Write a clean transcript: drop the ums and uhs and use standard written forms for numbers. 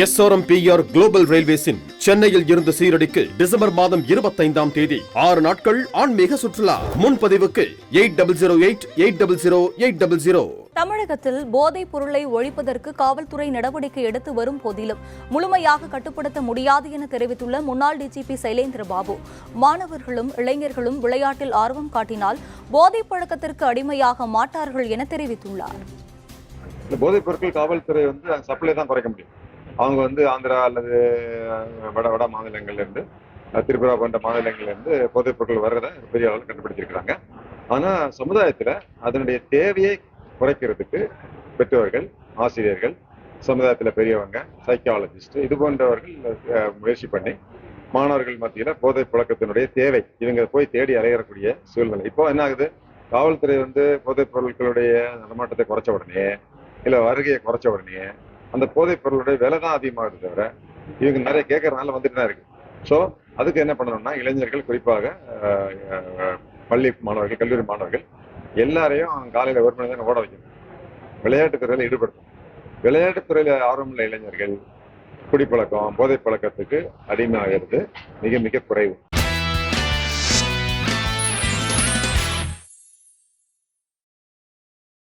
SRMPR global ரயில்வேஸின் சென்னையில் இருந்து சீரடிக்கு December மாதம் 25ஆம் தேதி 6 நாட்கள் ஆன்மீக சுற்றுலா. முன்பதிவுக்கு 8008800800. தமிழகத்தில் போதைப் பொருளை ஒழிப்பதற்கு காவல்துறை நடவடிக்கை எடுத்து வரும் போதிலும் முழுமையாக கட்டுப்படுத்த முடியாது என தெரிவித்துள்ள முன்னாள் டிஜிபி சைலேந்திர பாபு, மாணவர்களும் இளைஞர்களும் விளையாட்டில் ஆர்வம் காட்டினால் போதைப் பழக்கத்திற்கு அடிமையாக மாட்டார்கள் என தெரிவித்துள்ளார். போதைப் பொருட்கள் காவல்துறை சப்ளை தான் குறைக்க முடியும். அவங்க ஆந்திரா அல்லது வட மாநிலங்கள்ல இருந்து, திரிபுரா போன்ற மாநிலங்கள்ல இருந்து போதைப் பொருட்கள் வர்றதை பெரிய அளவில் கண்டுபிடிச்சிருக்கிறாங்க. ஆனா சமுதாயத்துல அதனுடைய தேவையை குறைக்கிறதுக்கு பெற்றோர்கள், ஆசிரியர்கள், சமுதாயத்துல பெரியவங்க, சைக்காலஜிஸ்ட் இது போன்றவர்கள் முயற்சி பண்ணி மாணவர்கள் மத்தியில போதை புழக்கத்தினுடைய தேவை இவங்க போய் தேடி அலையக்கூடிய சூழ்நிலை. இப்போ என்ன ஆகுது, காவல்துறை போதைப் பொருட்களுடைய நடமாட்டத்தை குறைச்ச உடனே இல்ல வருகையை குறைச்ச உடனே அந்த போதைப் பொருளுடைய விலை தான் அதிகமாகுது தவிர இவங்க நிறைய கேட்கறதுனால வந்துட்டு தான் இருக்கு. ஸோ அதுக்கு என்ன பண்ணணும்னா, இளைஞர்கள் குறிப்பாக பள்ளி மாணவர்கள், கல்லூரி மாணவர்கள் எல்லாரையும் காலையில 1 மணி நேரம் ஓட வைக்கணும். விளையாட்டுத் துறையில ஈடுபடுத்தணும். விளையாட்டுத் துறையில ஆர்வமுள்ள இளைஞர்கள் குடிப்பழக்கம், போதைப் பழக்கத்துக்கு அடிமையாகிறது மிக மிக குறைவு.